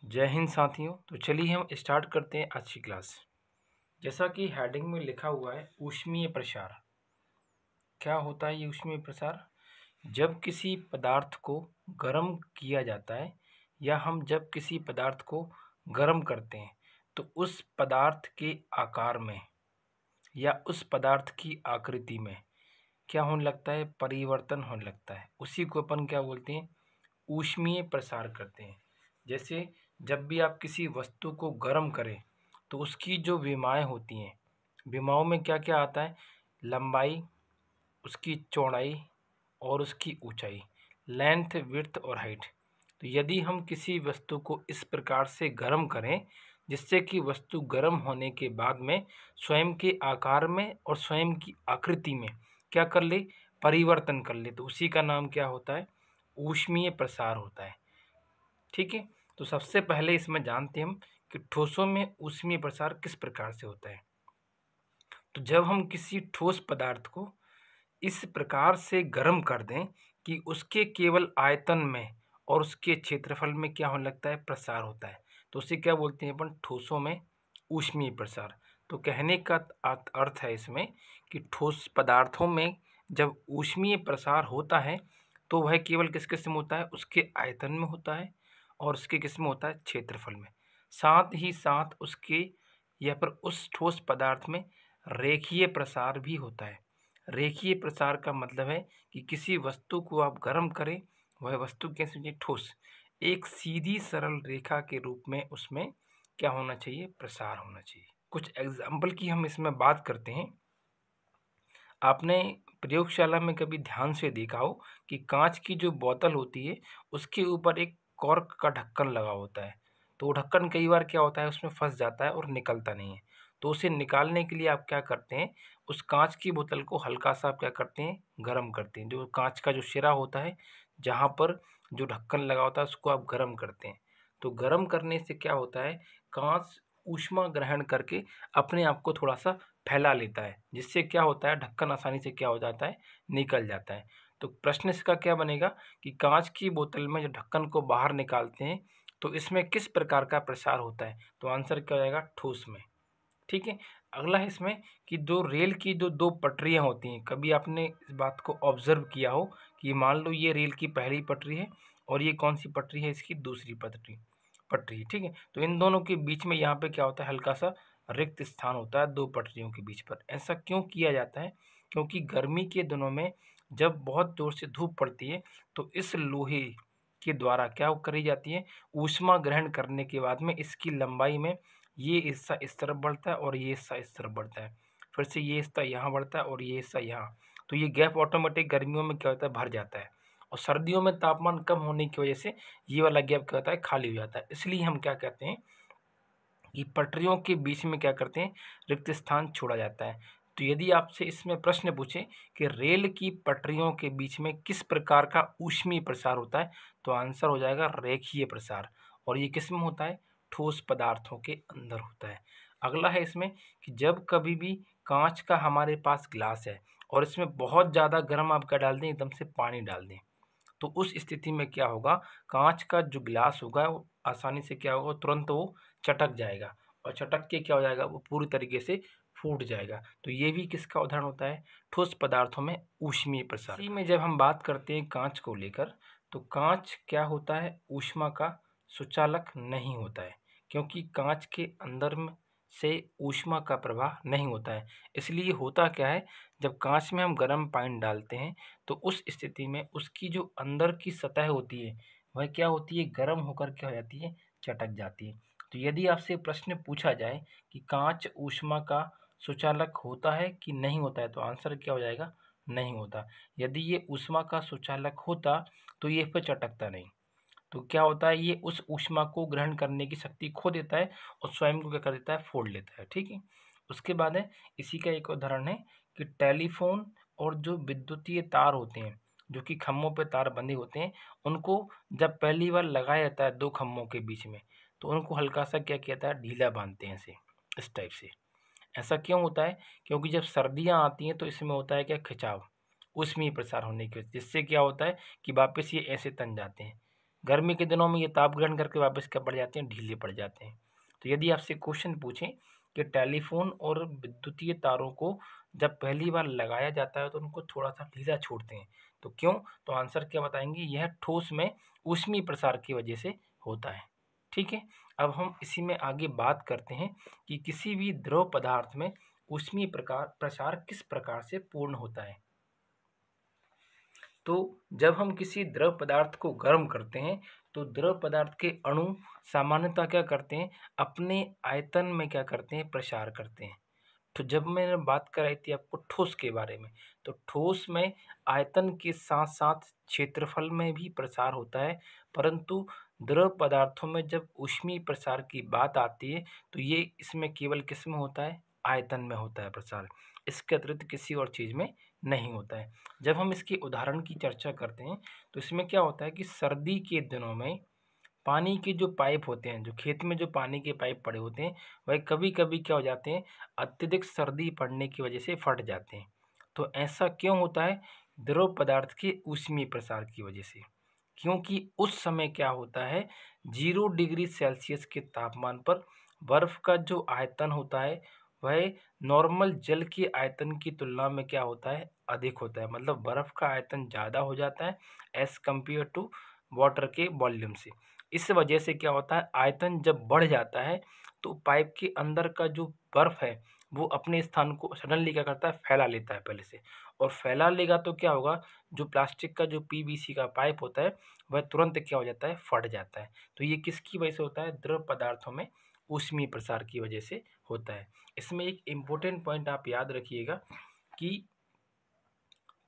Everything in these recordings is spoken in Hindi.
जय हिंद साथियों। तो चलिए हम स्टार्ट करते हैं आज की क्लास। जैसा कि हेडिंग में लिखा हुआ है ऊष्मीय प्रसार। क्या होता है ये ऊष्मीय प्रसार? जब किसी पदार्थ को गर्म किया जाता है या हम जब किसी पदार्थ को गर्म करते हैं तो उस पदार्थ के आकार में या उस पदार्थ की आकृति में क्या होने लगता है? परिवर्तन होने लगता है। उसी को अपन क्या बोलते हैं? ऊष्मीय प्रसार करते हैं। जैसे जब भी आप किसी वस्तु को गर्म करें तो उसकी जो विमाएँ होती हैं, विमाओं में क्या क्या आता है? लंबाई, उसकी चौड़ाई और उसकी ऊंचाई, लेंथ, विड्थ और हाइट। तो यदि हम किसी वस्तु को इस प्रकार से गर्म करें जिससे कि वस्तु गर्म होने के बाद में स्वयं के आकार में और स्वयं की आकृति में क्या कर ले? परिवर्तन कर ले, तो उसी का नाम क्या होता है? ऊष्मीय प्रसार होता है। ठीक है। तो सबसे पहले इसमें जानते हैं हम कि ठोसों में ऊष्मीय प्रसार किस प्रकार से होता है। तो जब हम किसी ठोस पदार्थ को इस प्रकार से गर्म कर दें कि उसके केवल आयतन में और उसके क्षेत्रफल में क्या होने लगता है? प्रसार होता है, तो उसे क्या बोलते हैं अपन? ठोसों में ऊष्मीय प्रसार। तो कहने का अर्थ है इसमें कि ठोस पदार्थों में जब ऊष्मीय प्रसार होता है तो वह केवल किस किस में होता है? उसके आयतन में होता है और उसके किस में होता है? क्षेत्रफल में। साथ ही साथ उसके या पर उस ठोस पदार्थ में रेखीय प्रसार भी होता है। रेखीय प्रसार का मतलब है कि किसी वस्तु को आप गर्म करें, वह वस्तु कैसी होनी चाहिए? ठोस। एक सीधी सरल रेखा के रूप में उसमें क्या होना चाहिए? प्रसार होना चाहिए। कुछ एग्जाम्पल की हम इसमें बात करते हैं। आपने प्रयोगशाला में कभी ध्यान से देखा हो कि कांच की जो बोतल होती है उसके ऊपर एक कॉर्क का ढक्कन लगा होता है। तो वो ढक्कन कई बार क्या होता है? उसमें फंस जाता है और निकलता नहीं है। तो उसे निकालने के लिए आप क्या करते हैं? उस कांच की बोतल को हल्का सा आप क्या करते हैं? गर्म करते हैं। जो कांच का जो सिरा होता है जहाँ पर जो ढक्कन लगा होता है उसको आप गर्म करते हैं। तो गर्म करने से क्या होता है? कांच ऊष्मा ग्रहण करके अपने आप को थोड़ा सा फैला लेता है, जिससे क्या होता है? ढक्कन आसानी से क्या हो जाता है? निकल जाता है। तो प्रश्न इसका क्या बनेगा कि कांच की बोतल में जो ढक्कन को बाहर निकालते हैं तो इसमें किस प्रकार का प्रसार होता है? तो आंसर क्या हो जाएगा? ठोस में। ठीक है। अगला है इसमें कि दो रेल की जो दो पटरियां होती हैं, कभी आपने इस बात को ऑब्जर्व किया हो कि मान लो ये रेल की पहली पटरी है और ये कौन सी पटरी है? इसकी दूसरी पटरी पटरी ठीक है। तो इन दोनों के बीच में यहाँ पे क्या होता है? हल्का सा रिक्त स्थान होता है दो पटरियों के बीच पर। ऐसा क्यों किया जाता है? क्योंकि गर्मी के दिनों में जब बहुत जोर से धूप पड़ती है तो इस लोहे के द्वारा क्या करी जाती है? ऊष्मा ग्रहण करने के बाद में इसकी लंबाई में ये हिस्सा इस तरफ बढ़ता है और ये हिस्सा इस तरफ बढ़ता है, फिर से ये हिस्सा यहाँ बढ़ता है और ये हिस्सा यहाँ। तो ये गैप ऑटोमेटिक गर्मियों में क्या होता है? भर जाता है और सर्दियों में तापमान कम होने की वजह से ये वाला गैप क्या होता है? खाली हो जाता है। इसलिए हम क्या कहते हैं कि पटरियों के बीच में क्या करते हैं? रिक्त स्थान छोड़ा जाता है। तो यदि आपसे इसमें प्रश्न पूछे कि रेल की पटरियों के बीच में किस प्रकार का ऊष्मीय प्रसार होता है तो आंसर हो जाएगा रेखीय प्रसार। और ये किस में होता है? ठोस पदार्थों के अंदर होता है। अगला है इसमें कि जब कभी भी कांच का हमारे पास ग्लास है और इसमें बहुत ज़्यादा गर्म आप क्या डाल दें? एकदम से पानी डाल दें, तो उस स्थिति में क्या होगा? कांच का जो ग्लास होगा वो आसानी से क्या होगा? तुरंत वो चटक जाएगा और चटक के क्या हो जाएगा? वो पूरी तरीके से फूट जाएगा। तो ये भी किसका उदाहरण होता है? ठोस पदार्थों में ऊष्मीय प्रसार। इसी में जब हम बात करते हैं कांच को लेकर, तो कांच क्या होता है? ऊष्मा का सुचालक नहीं होता है, क्योंकि कांच के अंदर में से ऊष्मा का प्रवाह नहीं होता है। इसलिए होता क्या है? जब कांच में हम गर्म पानी डालते हैं तो उस स्थिति में उसकी जो अंदर की सतह होती है वह क्या होती है? गर्म होकर क्या हो जाती है? चटक जाती है। तो यदि आपसे प्रश्न पूछा जाए कि कांच ऊष्मा का सुचालक होता है कि नहीं होता है तो आंसर क्या हो जाएगा? नहीं होता। यदि ये ऊष्मा का सुचालक होता तो ये फिर चटकता नहीं। तो क्या होता है? ये उस ऊष्मा को ग्रहण करने की शक्ति खो देता है और स्वयं को क्या कर देता है? फोड़ लेता है। ठीक है। उसके बाद है इसी का एक उदाहरण है कि टेलीफोन और जो विद्युतीय तार होते हैं जो कि खम्भों पे तार बंधे होते हैं, उनको जब पहली बार लगाया जाता है दो खम्भों के बीच में तो उनको हल्का सा क्या किया जाता है? ढीला बांधते हैं ऐसे, इस टाइप से। ऐसा क्यों होता है? क्योंकि जब सर्दियाँ आती हैं तो इसमें होता है क्या? खिंचाव, ऊष्मीय प्रसार होने की वजह से, जिससे क्या होता है कि वापस ये ऐसे तन जाते हैं। गर्मी के दिनों में ये ताप ग्रहण करके वापस क्या पड़ जाते हैं, ढीले पड़ जाते हैं। तो यदि आपसे क्वेश्चन पूछें कि टेलीफोन और विद्युतीय तारों को जब पहली बार लगाया जाता है तो उनको थोड़ा सा ढीला छोड़ते हैं, तो क्यों? तो आंसर क्या बताएंगे, यह ठोस में ऊष्मीय प्रसार की वजह से होता है। ठीक है, अब हम इसी में आगे बात करते हैं कि किसी भी द्रव पदार्थ में ऊष्मीय प्रसार किस प्रकार से पूर्ण होता है। तो जब हम किसी द्रव पदार्थ को गर्म करते हैं तो द्रव पदार्थ के अणु सामान्यतः क्या करते हैं, अपने आयतन में क्या करते हैं, प्रसार करते हैं। तो जब मैंने बात कराई थी आपको ठोस के बारे में, तो ठोस में आयतन के साथ साथ क्षेत्रफल में भी प्रसार होता है, परंतु द्रव पदार्थों में जब ऊष्मीय प्रसार की बात आती है तो ये इसमें केवल किस में होता है, आयतन में होता है प्रसार, इसके अतिरिक्त किसी और चीज़ में नहीं होता है। जब हम इसके उदाहरण की चर्चा करते हैं तो इसमें क्या होता है कि सर्दी के दिनों में पानी के जो पाइप होते हैं, जो खेत में जो पानी के पाइप पड़े होते हैं, वह कभी कभी क्या हो जाते हैं, अत्यधिक सर्दी पड़ने की वजह से फट जाते हैं। तो ऐसा क्यों होता है, द्रव पदार्थ के ऊष्मीय प्रसार की वजह से। क्योंकि उस समय क्या होता है, 0 डिग्री सेल्सियस के तापमान पर बर्फ का जो आयतन होता है वह नॉर्मल जल के आयतन की तुलना में क्या होता है, अधिक होता है। मतलब बर्फ का आयतन ज़्यादा हो जाता है एज कम्पेयर टू वाटर के वॉल्यूम से। इस वजह से क्या होता है, आयतन जब बढ़ जाता है तो पाइप के अंदर का जो बर्फ है वो अपने स्थान को सडनली क्या करता है, फैला लेता है पहले से। और फैला लेगा तो क्या होगा, जो प्लास्टिक का जो पीवीसी का पाइप होता है वह तुरंत क्या हो जाता है, फट जाता है। तो ये किसकी वजह से होता है, द्रव पदार्थों में ऊष्मीय प्रसार की वजह से होता है। इसमें एक इम्पोर्टेंट पॉइंट आप याद रखिएगा कि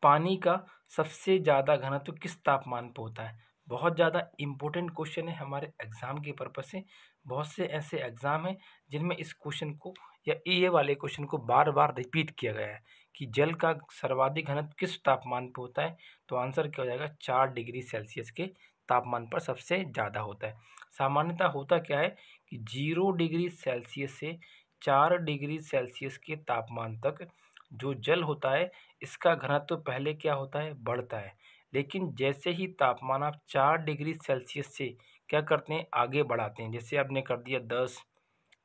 पानी का सबसे ज़्यादा घनत्व किस तापमान पर होता है। बहुत ज़्यादा इम्पोर्टेंट क्वेश्चन है हमारे एग्ज़ाम के पर्पज़ से। बहुत से ऐसे एग्ज़ाम हैं जिनमें इस क्वेश्चन को या ये वाले क्वेश्चन को बार बार रिपीट किया गया है कि जल का सर्वाधिक घनत्व किस तापमान पर होता है। तो आंसर क्या हो जाएगा, 4 डिग्री सेल्सियस के तापमान पर सबसे ज़्यादा होता है। सामान्यतः होता क्या है कि 0 डिग्री सेल्सियस से 4 डिग्री सेल्सियस के तापमान तक जो जल होता है इसका घनत्व पहले क्या होता है, बढ़ता है। लेकिन जैसे ही तापमान आप 4 डिग्री सेल्सियस से क्या करते हैं, आगे बढ़ाते हैं, जैसे आपने कर दिया 10,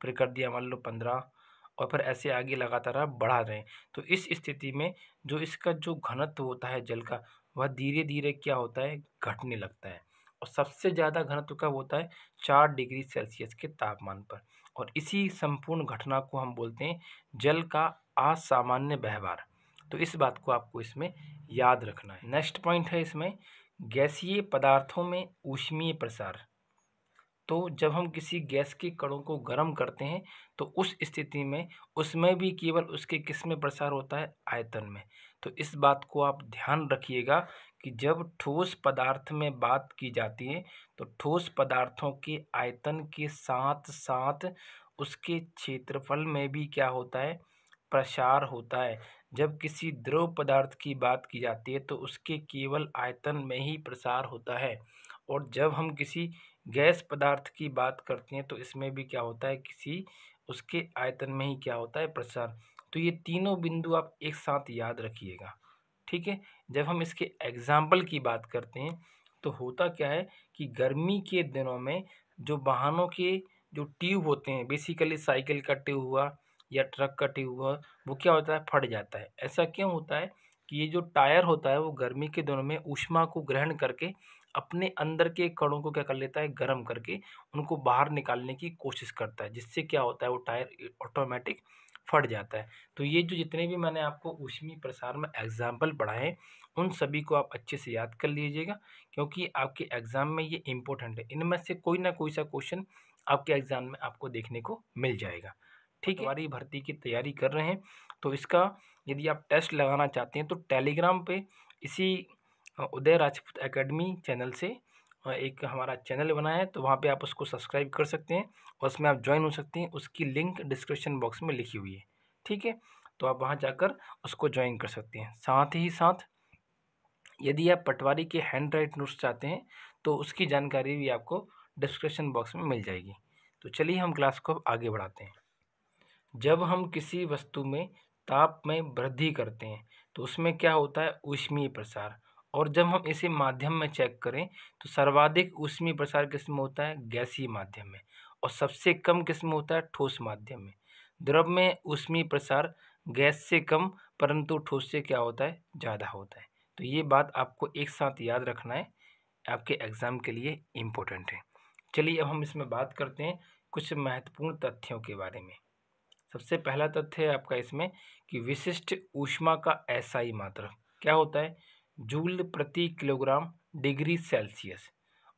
फिर कर दिया मान लो 15, और फिर ऐसे आगे लगातार आप बढ़ा रहे हैं, तो इस स्थिति में जो इसका जो घनत्व होता है जल का, वह धीरे धीरे क्या होता है, घटने लगता है। और सबसे ज़्यादा घनत्व कब होता है, 4 डिग्री सेल्सियस के तापमान पर। और इसी संपूर्ण घटना को हम बोलते हैं जल का असामान्य व्यवहार। तो इस बात को आपको इसमें याद रखना है। नेक्स्ट पॉइंट है इसमें, गैसीय पदार्थों में ऊष्मीय प्रसार। तो जब हम किसी गैस के कणों को गर्म करते हैं तो उस स्थिति में उसमें भी केवल उसके किस में प्रसार होता है, आयतन में। तो इस बात को आप ध्यान रखिएगा कि जब ठोस पदार्थ में बात की जाती है तो ठोस पदार्थों के आयतन के साथ साथ उसके क्षेत्रफल में भी क्या होता है, प्रसार होता है। जब किसी द्रव पदार्थ की बात की जाती है तो उसके केवल आयतन में ही प्रसार होता है। और जब हम किसी गैस पदार्थ की बात करते हैं तो इसमें भी क्या होता है, किसी उसके आयतन में ही क्या होता है, प्रसार। तो ये तीनों बिंदु आप एक साथ याद रखिएगा। ठीक है, जब हम इसके एग्जाम्पल की बात करते हैं तो होता क्या है कि गर्मी के दिनों में जो वाहनों के जो ट्यूब होते हैं, बेसिकली साइकिल का ट्यूब हुआ या ट्रक का ट्यूब हुआ, वो क्या होता है, फट जाता है। ऐसा क्यों होता है कि ये जो टायर होता है वो गर्मी के दिनों में ऊष्मा को ग्रहण करके अपने अंदर के कणों को क्या कर लेता है, गर्म करके उनको बाहर निकालने की कोशिश करता है, जिससे क्या होता है, वो टायर ऑटोमेटिक फट जाता है। तो ये जो जितने भी मैंने आपको ऊष्मीय प्रसार में एग्जाम्पल पढ़ाए हैं उन सभी को आप अच्छे से याद कर लीजिएगा, क्योंकि आपके एग्ज़ाम में ये इम्पोर्टेंट है। इनमें से कोई ना कोई सा क्वेश्चन आपके एग्ज़ाम में आपको देखने को मिल जाएगा। ठीक है, हमारी भर्ती की तैयारी कर रहे हैं तो इसका यदि आप टेस्ट लगाना चाहते हैं तो टेलीग्राम पे इसी उदय राजपूत एकेडमी चैनल से एक हमारा चैनल बना है, तो वहाँ पे आप उसको सब्सक्राइब कर सकते हैं और उसमें आप ज्वाइन हो सकते हैं। उसकी लिंक डिस्क्रिप्शन बॉक्स में लिखी हुई है। ठीक है, तो आप वहाँ जाकर उसको ज्वाइन कर सकते हैं। साथ ही साथ यदि आप पटवारी के हैंड राइट नोट्स चाहते हैं तो उसकी जानकारी भी आपको डिस्क्रिप्शन बॉक्स में मिल जाएगी। तो चलिए हम क्लास को आगे बढ़ाते हैं। जब हम किसी वस्तु में ताप में वृद्धि करते हैं तो उसमें क्या होता है, ऊष्मीय प्रसार। और जब हम इसे माध्यम में चेक करें तो सर्वाधिक ऊष्मीय प्रसार किस में होता है? गैसीय माध्यम में। और सबसे कम किस में होता है? ठोस माध्यम में। द्रव में ऊष्मीय प्रसार गैस से कम, परंतु ठोस से क्या होता है? ज़्यादा होता है। तो ये बात आपको एक साथ याद रखना है, आपके एग्जाम के लिए इम्पोर्टेंट है। चलिए अब हम इसमें बात करते हैं कुछ महत्वपूर्ण तथ्यों के बारे में। सबसे पहला तथ्य है आपका इसमें कि विशिष्ट ऊष्मा का एसआई मात्रक क्या होता है? जूल प्रति किलोग्राम डिग्री सेल्सियस।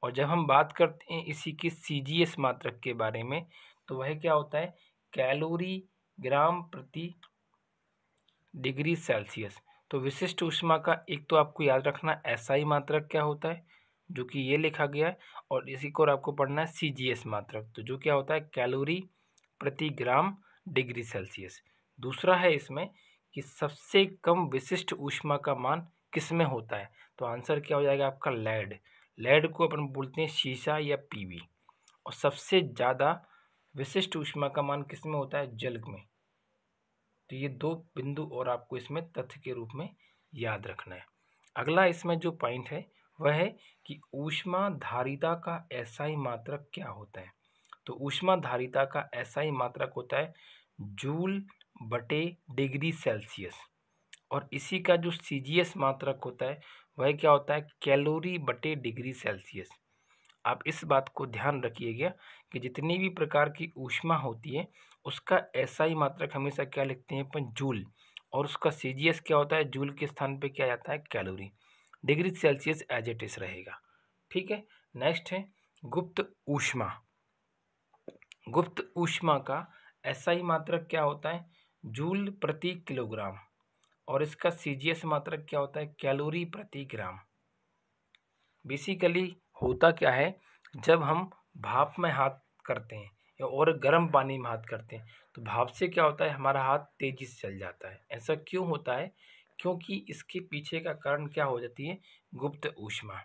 और जब हम बात करते हैं इसी की सीजीएस मात्रक के बारे में, तो वह क्या होता है? कैलोरी ग्राम प्रति डिग्री सेल्सियस। तो विशिष्ट ऊष्मा का एक तो आपको याद रखना एसआई मात्रक क्या होता है, जो कि ये लिखा गया है, और इसी को आपको पढ़ना है सीजीएस मात्रक, तो जो क्या होता है? कैलोरी प्रति ग्राम डिग्री सेल्सियस। दूसरा है इसमें कि सबसे कम विशिष्ट ऊष्मा का मान किस में होता है? तो आंसर क्या हो जाएगा आपका? लेड। लेड को अपन बोलते हैं शीशा या पीवी। और सबसे ज़्यादा विशिष्ट ऊष्मा का मान किस में होता है? जल में। तो ये दो बिंदु और आपको इसमें तथ्य के रूप में याद रखना है। अगला इसमें जो पॉइंट है वह है कि ऊष्मा धारिता का एसआई मात्रक क्या होता है? तो ऊष्मा धारिता का एसआई मात्रक होता है जूल बटे डिग्री सेल्सियस। और इसी का जो सीजीएस मात्रक होता है वह क्या होता है? कैलोरी बटे डिग्री सेल्सियस। आप इस बात को ध्यान रखिएगा कि जितनी भी प्रकार की ऊष्मा होती है उसका एसआई मात्रक हमेशा क्या लिखते हैं अपन? जूल। और उसका सीजीएस क्या होता है? जूल के स्थान पे क्या आता है? Calorie. Degree Celsius as it is रहेगा। ठीक है। नेक्स्ट है गुप्त ऊष्मा। गुप्त ऊष्मा का एसआई मात्रक क्या होता है? जूल प्रति किलोग्राम। और इसका सीजीएस मात्रक क्या होता है? कैलोरी प्रति ग्राम। बेसिकली होता क्या है, जब हम भाप में हाथ करते हैं या और गर्म पानी में हाथ करते हैं तो भाप से क्या होता है? हमारा हाथ तेजी से चल जाता है। ऐसा क्यों होता है? क्योंकि इसके पीछे का कारण क्या हो जाती है? गुप्त ऊष्मा।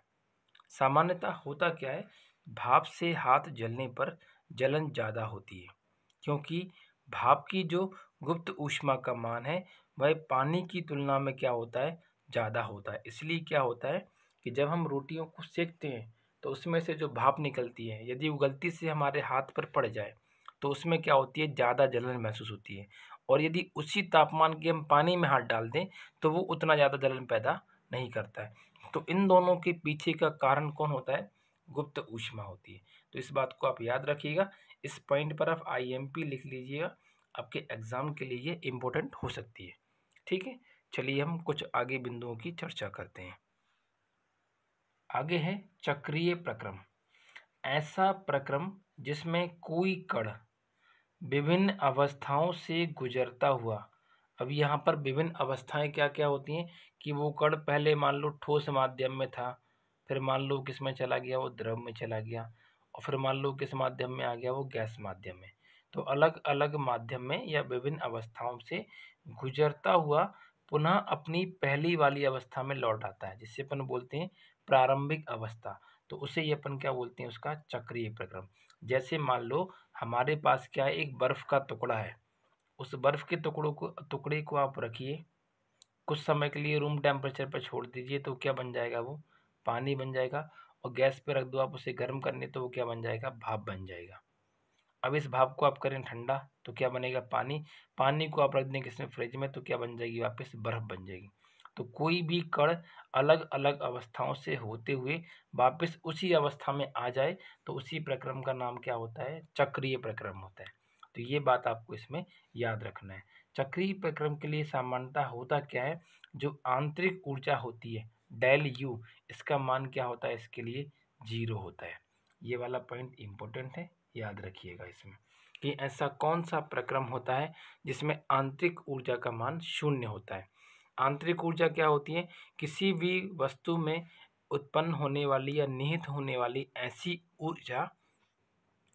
सामान्यतः होता क्या है, भाप से हाथ जलने पर जलन ज़्यादा होती है, क्योंकि भाप की जो गुप्त ऊष्मा का मान है वह पानी की तुलना में क्या होता है? ज़्यादा होता है। इसलिए क्या होता है कि जब हम रोटियों को सेकते हैं तो उसमें से जो भाप निकलती है, यदि वो गलती से हमारे हाथ पर पड़ जाए तो उसमें क्या होती है? ज़्यादा जलन महसूस होती है। और यदि उसी तापमान के हम पानी में हाथ डाल दें तो वो उतना ज़्यादा जलन पैदा नहीं करता है। तो इन दोनों के पीछे का कारण कौन होता है? गुप्त ऊष्मा होती है। तो इस बात को आप याद रखिएगा। इस पॉइंट पर आप आईएमपी लिख लीजिएगा, आपके एग्जाम के लिए ये इम्पोर्टेंट हो सकती है। ठीक है। चलिए हम कुछ आगे बिंदुओं की चर्चा करते हैं। आगे है चक्रीय प्रक्रम। ऐसा प्रक्रम जिसमें कोई कण विभिन्न अवस्थाओं से गुजरता हुआ। अब यहाँ पर विभिन्न अवस्थाएं क्या क्या होती हैं कि वो कण पहले मान लो ठोस माध्यम में था, फिर मान लो किस में चला गया? वो द्रव में चला गया, और फिर मान लो किस माध्यम में आ गया? वो गैस माध्यम में। तो अलग अलग माध्यम में या विभिन्न अवस्थाओं से गुजरता हुआ पुनः अपनी पहली वाली अवस्था में लौट आता है, जिससे अपन बोलते हैं प्रारंभिक अवस्था। तो उसे ये अपन क्या बोलते हैं? उसका चक्रीय प्रक्रम। जैसे मान लो हमारे पास क्या है? एक बर्फ का टुकड़ा है। उस बर्फ के टुकड़े को आप रखिए, कुछ समय के लिए रूम टेम्परेचर पर छोड़ दीजिए तो क्या बन जाएगा? वो पानी बन जाएगा। और गैस पे रख दो आप उसे गर्म करने तो वो क्या बन जाएगा? भाप बन जाएगा। अब इस भाप को आप करें ठंडा तो क्या बनेगा? पानी। पानी को आप रख दें किसमें? फ्रिज में, तो क्या बन जाएगी? वापस बर्फ बन जाएगी। तो कोई भी कण अलग अलग अवस्थाओं से होते हुए वापस उसी अवस्था में आ जाए तो उसी प्रक्रम का नाम क्या होता है? चक्रीय प्रक्रम होता है। तो ये बात आपको इसमें याद रखना है। चक्रीय प्रक्रम के लिए सामान्यतः होता क्या है? जो आंतरिक ऊर्जा होती है डेल यू, इसका मान क्या होता है? इसके लिए 0 होता है। ये वाला पॉइंट इंपॉर्टेंट है, याद रखिएगा इसमें कि ऐसा कौन सा प्रक्रम होता है जिसमें आंतरिक ऊर्जा का मान 0 होता है। आंतरिक ऊर्जा क्या होती है? किसी भी वस्तु में उत्पन्न होने वाली या निहित होने वाली ऐसी ऊर्जा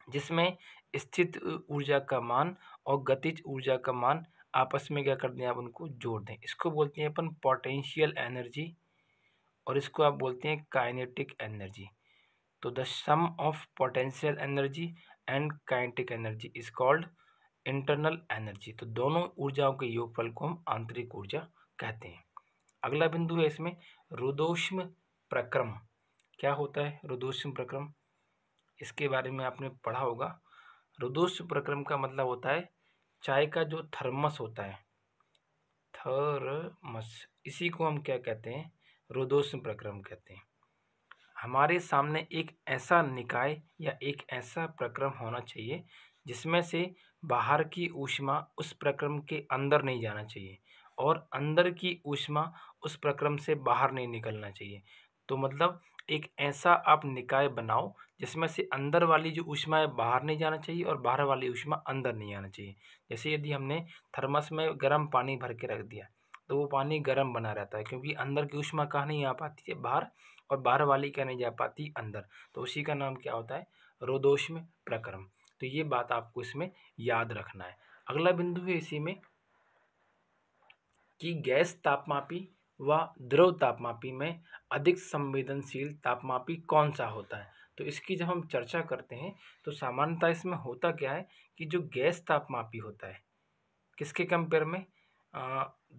जिसमें स्थित ऊर्जा का मान और गतिज ऊर्जा का मान आपस में क्या कर दें? आप उनको जोड़ दें। इसको बोलते हैं अपन पोटेंशियल एनर्जी, और इसको आप बोलते हैं काइनेटिक एनर्जी। तो the sum of potential energy and kinetic energy is called internal energy. तो दोनों ऊर्जाओं के योगफल को हम आंतरिक ऊर्जा कहते हैं। अगला बिंदु है इसमें रुद्धोष्म प्रक्रम। क्या होता है रुद्धोष्म प्रक्रम? इसके बारे में आपने पढ़ा होगा। रुद्धोष्म प्रक्रम का मतलब होता है चाय का जो थर्मस होता है, थर्मस, इसी को हम क्या कहते हैं? रुद्धोष्म प्रक्रम कहते हैं। हमारे सामने एक ऐसा निकाय या एक ऐसा प्रक्रम होना चाहिए जिसमें से बाहर की ऊष्मा उस प्रक्रम के अंदर नहीं जाना चाहिए और अंदर की ऊष्मा उस प्रक्रम से बाहर नहीं निकलना चाहिए। तो मतलब एक ऐसा आप निकाय बनाओ जिसमें से अंदर वाली जो ऊष्मा है बाहर नहीं जाना चाहिए और बाहर वाली ऊष्मा अंदर नहीं आना चाहिए। जैसे यदि हमने थर्मस में गर्म पानी भर के रख दिया तो वो पानी गर्म बना रहता है, क्योंकि अंदर की ऊष्मा कहाँ नहीं आ पाती है? बाहर, और बाहर वाली क्या नहीं जा पाती? अंदर। तो उसी का नाम क्या होता है? रुद्धोष्म प्रक्रम। तो ये बात आपको इसमें याद रखना है। अगला बिंदु है इसी में कि गैस तापमापी व द्रव तापमापी में अधिक संवेदनशील तापमापी कौन सा होता है? तो इसकी जब हम चर्चा करते हैं तो सामान्यतः इसमें होता क्या है कि जो गैस तापमापी होता है, किसके कंपेयर में?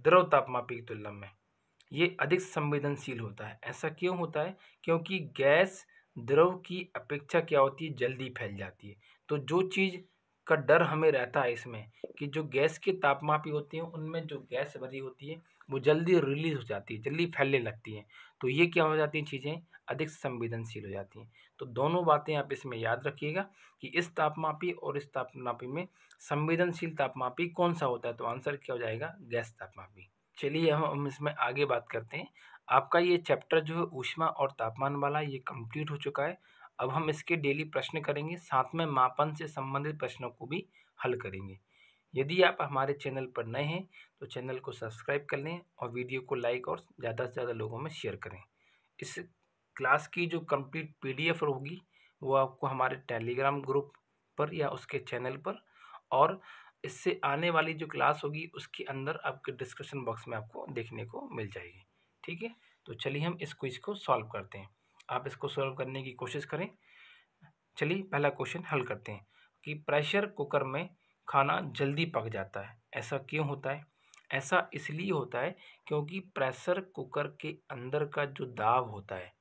द्रव तापमापी की तुलना में ये अधिक संवेदनशील होता है। ऐसा क्यों होता है? क्योंकि गैस द्रव की अपेक्षा क्या होती है? जल्दी फैल जाती है। तो जो चीज़ का डर हमें रहता है इसमें कि जो गैस के तापमापी होती हैं उनमें जो गैस भरी होती है वो जल्दी रिलीज हो जाती है, जल्दी फैलने लगती हैं। तो ये क्या हो जाती हैं? चीज़ें अधिक संवेदनशील हो जाती हैं। तो दोनों बातें आप इसमें याद रखिएगा कि इस तापमापी और इस तापमापी में संवेदनशील तापमापी कौन सा होता है? तो आंसर क्या हो जाएगा? गैस तापमापी। चलिए हम इसमें आगे बात करते हैं। आपका ये चैप्टर जो है ऊष्मा और तापमान वाला, ये कंप्लीट हो चुका है। अब हम इसके डेली प्रश्न करेंगे, साथ में मापन से संबंधित प्रश्नों को भी हल करेंगे। यदि आप हमारे चैनल पर नए हैं तो चैनल को सब्सक्राइब कर लें और वीडियो को लाइक और ज़्यादा से ज़्यादा लोगों में शेयर करें। इस क्लास की जो कंप्लीट पीडीएफ होगी वो आपको हमारे टेलीग्राम ग्रुप पर या उसके चैनल पर, और इससे आने वाली जो क्लास होगी उसके अंदर आपके डिस्क्रिप्शन बॉक्स में आपको देखने को मिल जाएगी। ठीक है, तो चलिए हम इस क्विज को सॉल्व करते हैं। आप इसको सॉल्व करने की कोशिश करें। चलिए पहला क्वेश्चन हल करते हैं कि प्रेशर कुकर में खाना जल्दी पक जाता है, ऐसा क्यों होता है? ऐसा इसलिए होता है क्योंकि प्रेशर कुकर के अंदर का जो दाब होता है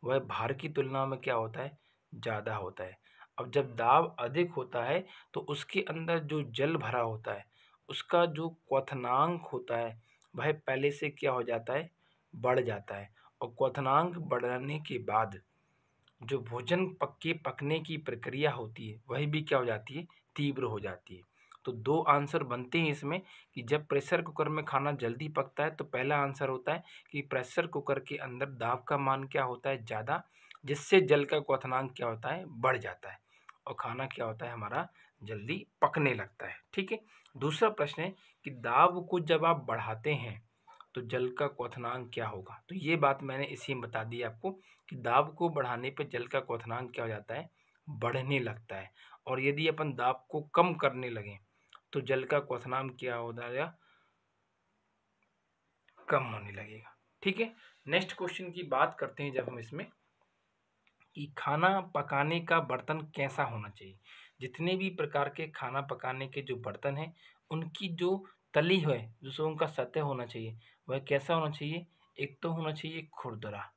वह बाहर की तुलना में क्या होता है? ज़्यादा होता है। अब जब दाब अधिक होता है तो उसके अंदर जो जल भरा होता है उसका जो क्वथनांक होता है वह पहले से क्या हो जाता है? बढ़ जाता है। और क्वथनांक बढ़ने के बाद जो भोजन पकने की प्रक्रिया होती है वही भी क्या हो जाती है? तीव्र हो जाती है। तो दो आंसर बनते हैं इसमें कि जब प्रेशर कुकर में खाना जल्दी पकता है तो पहला आंसर होता है कि प्रेशर कुकर के अंदर दाब का मान क्या होता है? ज़्यादा, जिससे जल का क्वथनांक क्या होता है? बढ़ जाता है और खाना क्या होता है? हमारा जल्दी पकने लगता है। ठीक है। दूसरा प्रश्न है कि दाब को जब आप बढ़ाते हैं तो जल का क्वथनांक क्या होगा? तो ये बात मैंने इसी में बता दी आपको कि दाब को बढ़ाने पे जल का क्वथनांक क्या हो जाता है? बढ़ने लगता है। और यदि अपन दाब को कम करने लगे तो जल का क्वथनांक क्या हो जाएगा? कम होने लगेगा। ठीक है। नेक्स्ट क्वेश्चन की बात करते हैं जब हम इसमें कि खाना पकाने का बर्तन कैसा होना चाहिए। जितने भी प्रकार के खाना पकाने के जो बर्तन हैं उनकी जो तली है, जो उनका सतह होना चाहिए वह कैसा होना चाहिए? एक तो होना चाहिए खुरदरा,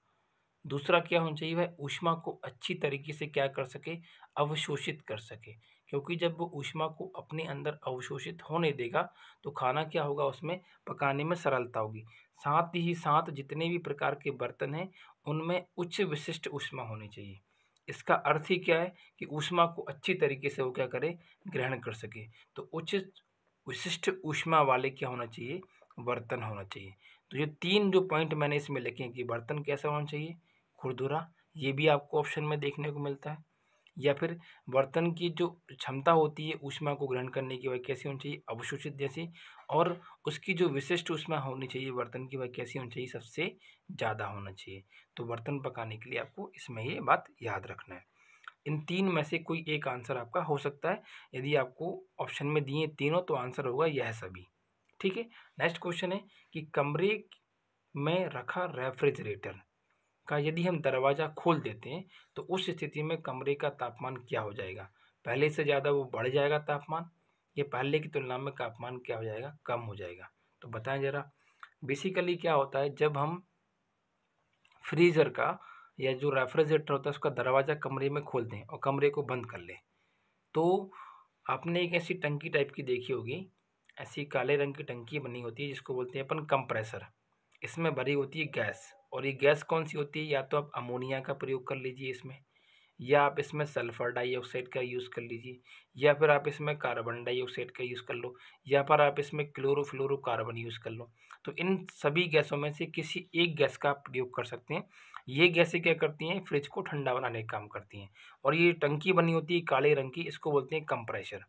दूसरा क्या होना चाहिए? वह ऊष्मा को अच्छी तरीके से क्या कर सके? अवशोषित कर सके। क्योंकि जब वो ऊष्मा को अपने अंदर अवशोषित होने देगा तो खाना क्या होगा? उसमें पकाने में सरलता होगी। साथ ही साथ जितने भी प्रकार के बर्तन हैं उनमें उच्च विशिष्ट ऊष्मा होनी चाहिए। इसका अर्थ ही क्या है कि ऊष्मा को अच्छी तरीके से वो क्या करे? ग्रहण कर सके। तो उच्च विशिष्ट ऊष्मा वाले क्या होना चाहिए? बर्तन होना चाहिए। तो ये तीन जो पॉइंट मैंने इसमें लिखे हैं कि बर्तन कैसा होना चाहिए? खुरदुरा, ये भी आपको ऑप्शन में देखने को मिलता है। या फिर बर्तन की जो क्षमता होती है ऊष्मा को ग्रहण करने की वह कैसी होनी चाहिए? अवशोषित जैसी। और उसकी जो विशिष्ट ऊष्मा होनी चाहिए बर्तन की वह कैसी होनी चाहिए? सबसे ज़्यादा होना चाहिए। तो बर्तन पकाने के लिए आपको इसमें ये बात याद रखना है। इन तीन में से कोई एक आंसर आपका हो सकता है। यदि आपको ऑप्शन में दिए तीनों तो आंसर होगा यह सभी। ठीक है। नेक्स्ट क्वेश्चन है कि कमरे में रखा रेफ्रिजरेटर का यदि हम दरवाज़ा खोल देते हैं तो उस स्थिति में कमरे का तापमान क्या हो जाएगा? पहले से ज़्यादा वो बढ़ जाएगा तापमान, या पहले की तुलना में तापमान क्या हो जाएगा? कम हो जाएगा? तो बताएं ज़रा। बेसिकली क्या होता है, जब हम फ्रीज़र का या जो रेफ्रिजरेटर होता है उसका दरवाज़ा कमरे में खोल दें और कमरे को बंद कर लें, तो आपने एक ऐसी टंकी टाइप की देखी होगी, ऐसी काले रंग की टंकी बनी होती है जिसको बोलते हैं अपन कंप्रेसर। इसमें भरी होती है गैस, और ये गैस कौन सी होती है, या तो आप अमोनिया का प्रयोग कर लीजिए इसमें, या आप इसमें सल्फ़र डाइऑक्साइड का यूज़ कर लीजिए, या फिर आप इसमें कार्बन डाइऑक्साइड का यूज़ कर लो, या फिर आप इसमें क्लोरोफ्लोरोकार्बन यूज़ कर लो। तो इन सभी गैसों में से किसी एक गैस का आप प्रयोग कर सकते हैं। ये गैसें क्या करती हैं, फ्रिज को ठंडा बनाने का काम करती हैं, और ये टंकी बनी होती है काले रंग की, इसको बोलते हैं कंप्रेसर।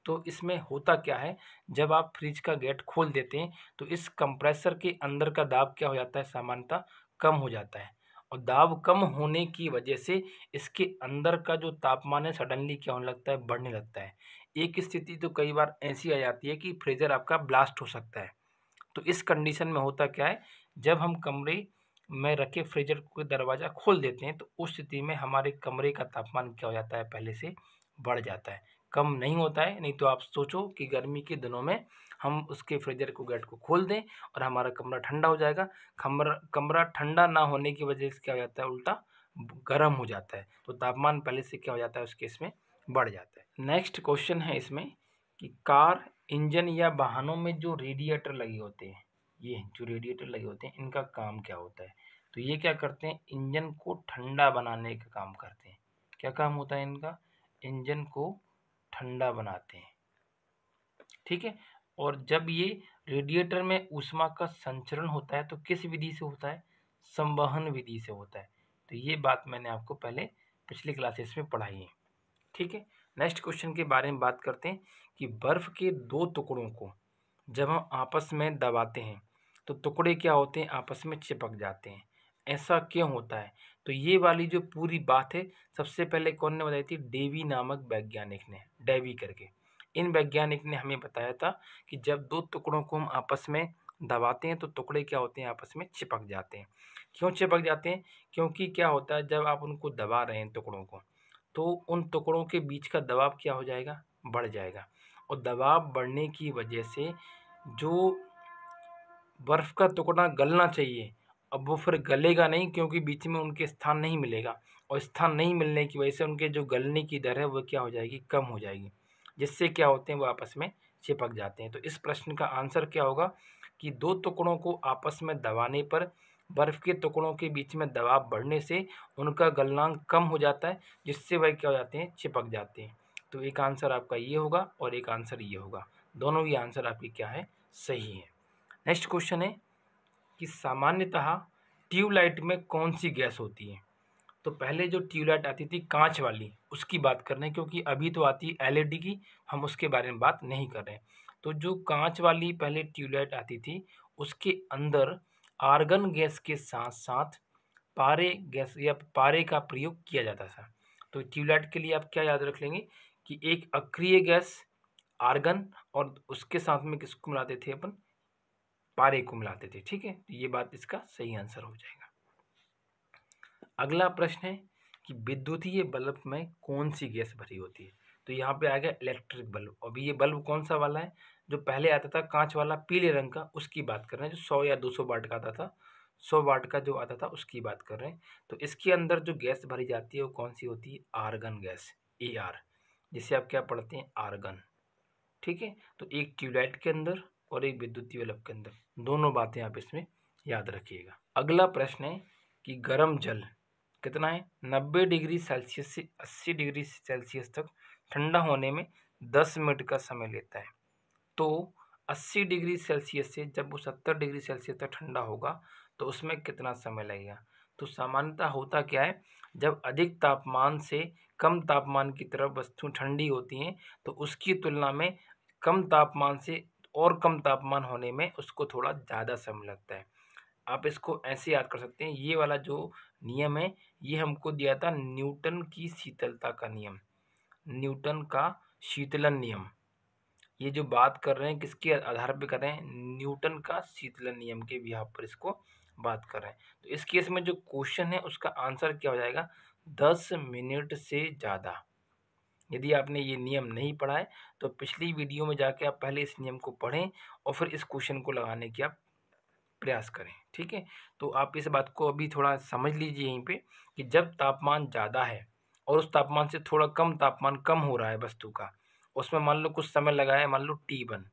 तो इसमें होता क्या है, जब आप फ्रिज का गेट खोल देते हैं तो इस कंप्रेसर के अंदर का दाब क्या हो जाता है, सामान्यतः कम हो जाता है, और दाब कम होने की वजह से इसके अंदर का जो तापमान है सडनली क्या होने लगता है, बढ़ने लगता है। एक स्थिति तो कई बार ऐसी आ जाती है कि फ्रीजर आपका ब्लास्ट हो सकता है। तो इस कंडीशन में होता क्या है, जब हम कमरे में रखे फ्रीजर को दरवाज़ा खोल देते हैं तो उस स्थिति में हमारे कमरे का तापमान क्या हो जाता है, पहले से बढ़ जाता है, कम नहीं होता है। नहीं तो आप सोचो कि गर्मी के दिनों में हम उसके फ्रीजर को गेट को खोल दें और हमारा कमरा ठंडा हो जाएगा। कमरा कमरा ठंडा ना होने की वजह से क्या हो जाता है, उल्टा गर्म हो जाता है, तो तापमान पहले से क्या हो जाता है उस केस में, बढ़ जाता है। नेक्स्ट क्वेश्चन है इसमें कि कार, इंजन या वाहनों में जो रेडिएटर लगे होते हैं, ये जो रेडिएटर लगे होते हैं इनका काम क्या होता है, तो ये क्या करते हैं, इंजन को ठंडा बनाने का काम करते हैं। क्या काम होता है इनका, इंजन को ठंडा बनाते हैं, ठीक है। और जब ये रेडिएटर में ऊष्मा का संचरण होता है तो किस विधि से होता है, संवहन विधि से होता है। तो ये बात मैंने आपको पहले पिछली क्लासेस में पढ़ाई है, ठीक है। नेक्स्ट क्वेश्चन के बारे में बात करते हैं कि बर्फ के दो टुकड़ों को जब हम आपस में दबाते हैं तो टुकड़े क्या होते हैं, आपस में चिपक जाते हैं। ऐसा क्यों होता है, तो ये वाली जो पूरी बात है सबसे पहले कौन ने बताई थी, डेवी नामक वैज्ञानिक ने, डेवी करके। इन वैज्ञानिक ने हमें बताया था कि जब दो टुकड़ों को हम आपस में दबाते हैं तो टुकड़े क्या होते हैं, आपस में चिपक जाते हैं। क्यों चिपक जाते हैं, क्योंकि क्या होता है, जब आप उनको दबा रहे हैं टुकड़ों को, तो उन टुकड़ों के बीच का दबाव क्या हो जाएगा, बढ़ जाएगा, और दबाव बढ़ने की वजह से जो बर्फ़ का टुकड़ा गलना चाहिए, अब वो फिर गलेगा नहीं, क्योंकि बीच में उनके स्थान नहीं मिलेगा, और स्थान नहीं मिलने की वजह से उनके जो गलने की दर है वो क्या हो जाएगी, कम हो जाएगी, जिससे क्या होते हैं, वो आपस में चिपक जाते हैं। तो इस प्रश्न का आंसर क्या होगा कि दो टुकड़ों को आपस में दबाने पर बर्फ़ के टुकड़ों के बीच में दबाव बढ़ने से उनका गलनांक कम हो जाता है, जिससे वह क्या हो जाते हैं, चिपक जाते हैं। तो एक आंसर आपका ये होगा और एक आंसर ये होगा, दोनों ही आंसर आपकी क्या है, सही है। नेक्स्ट क्वेश्चन है कि सामान्यतः ट्यूबलाइट में कौन सी गैस होती है। तो पहले जो ट्यूबलाइट आती थी कांच वाली, उसकी बात कर रहे हैं, क्योंकि अभी तो आती है एलईडी की, हम उसके बारे में बात नहीं कर रहे हैं। तो जो कांच वाली पहले ट्यूबलाइट आती थी उसके अंदर आर्गन गैस के साथ साथ पारे गैस या पारे का प्रयोग किया जाता था। तो ट्यूबलाइट के लिए आप क्या याद रख लेंगे कि एक अक्रिय गैस आर्गन, और उसके साथ में किसको मिलाते थे अपन, पारे को मिलाते थे, ठीक है। तो ये बात इसका सही आंसर हो जाएगा। अगला प्रश्न है कि विद्युतीय बल्ब में कौन सी गैस भरी होती है। तो यहाँ पे आ गया इलेक्ट्रिक बल्ब। अभी ये बल्ब कौन सा वाला है, जो पहले आता था कांच वाला पीले रंग का, उसकी बात कर रहे हैं, जो 100 या 200 वाट का आता था, 100 वाट का जो आता था उसकी बात कर रहे हैं। तो इसके अंदर जो गैस भरी जाती है वो कौन सी होती है, आर्गन गैस, AR, जिसे आप क्या पढ़ते हैं, आर्गन, ठीक है। तो एक ट्यूबलाइट के अंदर और एक विद्युतीय बल्ब के अंदर, दोनों बातें आप इसमें याद रखिएगा। अगला प्रश्न है कि गर्म जल कितना है, 90 डिग्री सेल्सियस से 80 डिग्री सेल्सियस तक ठंडा होने में 10 मिनट का समय लेता है। तो 80 डिग्री सेल्सियस से जब वो 70 डिग्री सेल्सियस तक ठंडा होगा तो उसमें कितना समय लगेगा। तो सामान्यतः होता क्या है, जब अधिक तापमान से कम तापमान की तरफ वस्तु ठंडी होती हैं तो उसकी तुलना में कम तापमान से और कम तापमान होने में उसको थोड़ा ज़्यादा समय लगता है। आप इसको ऐसे याद कर सकते हैं, ये वाला जो नियम है ये हमको दिया था न्यूटन की शीतलता का नियम, न्यूटन का शीतलन नियम। ये जो बात कर रहे हैं किसके आधार पे कर रहे हैं, न्यूटन का शीतलन नियम के भी यहाँ पर इसको बात कर रहे हैं। तो इस केस में जो क्वेश्चन है उसका आंसर क्या हो जाएगा, 10 मिनट से ज़्यादा। यदि आपने ये नियम नहीं पढ़ा है तो पिछली वीडियो में जाके आप पहले इस नियम को पढ़ें और फिर इस क्वेश्चन को लगाने की आप प्रयास करें। ठीक है, तो आप इस बात को अभी थोड़ा समझ लीजिए यहीं पे कि जब तापमान ज़्यादा है और उस तापमान से थोड़ा कम तापमान कम हो रहा है वस्तु का, उसमें मान लो कुछ समय लगा है, मान लो T1,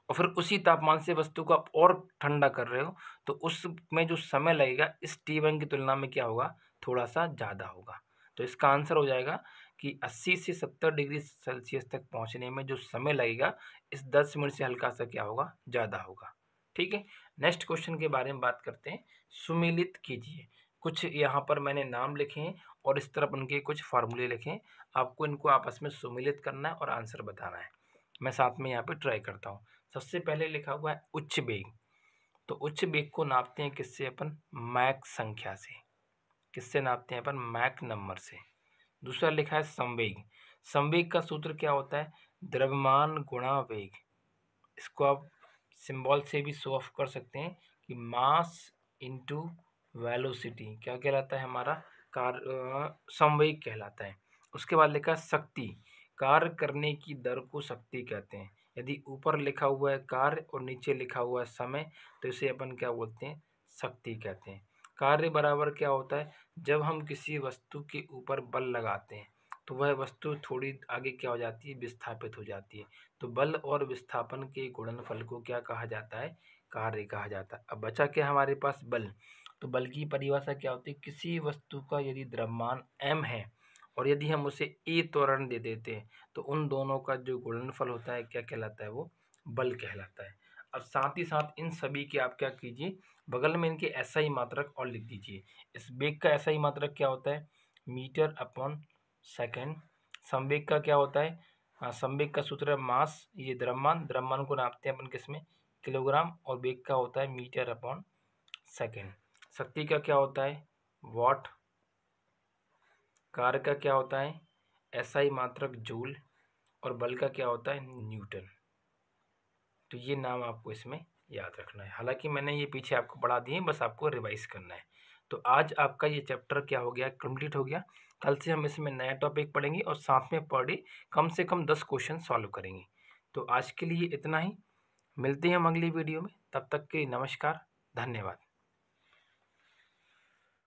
और फिर उसी तापमान से वस्तु को आप और ठंडा कर रहे हो, तो उसमें जो समय लगेगा इस T1 की तुलना में क्या होगा, थोड़ा सा ज़्यादा होगा। तो इसका आंसर हो जाएगा कि 80 से 70 डिग्री सेल्सियस तक पहुंचने में जो समय लगेगा इस 10 मिनट से हल्का सा क्या होगा, ज़्यादा होगा। ठीक है, नेक्स्ट क्वेश्चन के बारे में बात करते हैं। सुमेलित कीजिए। कुछ यहाँ पर मैंने नाम लिखे हैं और इस तरफ उनके कुछ फार्मूले लिखे हैं, आपको इनको आपस में सुमेलित करना है और आंसर बताना है। मैं साथ में यहाँ पे ट्राई करता हूँ। सबसे पहले लिखा हुआ है उच्च वेग, तो उच्च वेग को नापते हैं किससे अपन, मैक संख्या से। किससे नापते हैं अपन, मैक नंबर से। दूसरा लिखा है संवेग, संवेग का सूत्र क्या होता है, द्रव्यमान गुणा वेग। इसको आप सिंबल से भी शो ऑफ कर सकते हैं कि मास इनटू वेलोसिटी क्या कहलाता है हमारा, संवेग कहलाता है। उसके बाद लिखा है शक्ति, कार्य करने की दर को शक्ति कहते हैं। यदि ऊपर लिखा हुआ है कार्य और नीचे लिखा हुआ है समय, तो इसे अपन क्या बोलते हैं, शक्ति कहते हैं। कार्य बराबर क्या होता है, जब हम किसी वस्तु के ऊपर बल लगाते हैं तो वह वस्तु थोड़ी आगे क्या हो जाती है, विस्थापित हो जाती है। तो बल और विस्थापन के गुणनफल को क्या कहा जाता है, कार्य कहा जाता है। अब बचा क्या हमारे पास, बल। तो बल की परिभाषा क्या होती है, किसी वस्तु का यदि द्रव्यमान m है और यदि हम उसे a त्वरण दे देते हैं तो उन दोनों का जो गुणनफल होता है क्या कहलाता है, वो बल कहलाता है। अब साथ ही साथ इन सभी के आप क्या कीजिए, बगल में इनके SI मात्रक और लिख दीजिए। इस वेग का SI मात्रक क्या होता है, मीटर अपॉन सेकेंड। संवेग का क्या होता है, हाँ संवेग का सूत्र है मास, ये द्रव्यमान, द्रव्यमान को नापते हैं अपन किसमें, किलोग्राम, और वेग का होता है मीटर अपॉन सेकेंड। शक्ति का क्या होता है, वॉट। कार्य का क्या होता है, SI मात्रक जूल, और बल का क्या होता है, न्यूटन। तो ये नाम आपको इसमें याद रखना है। हालांकि मैंने ये पीछे आपको पढ़ा दिए, बस आपको रिवाइज करना है। तो आज आपका ये चैप्टर क्या हो गया, कंप्लीट हो गया। कल से हम इसमें नया टॉपिक पढ़ेंगे और साथ में पर डे कम से कम 10 क्वेश्चन सॉल्व करेंगे। तो आज के लिए इतना ही, मिलते हैं हम अगली वीडियो में। तब तक के नमस्कार, धन्यवाद।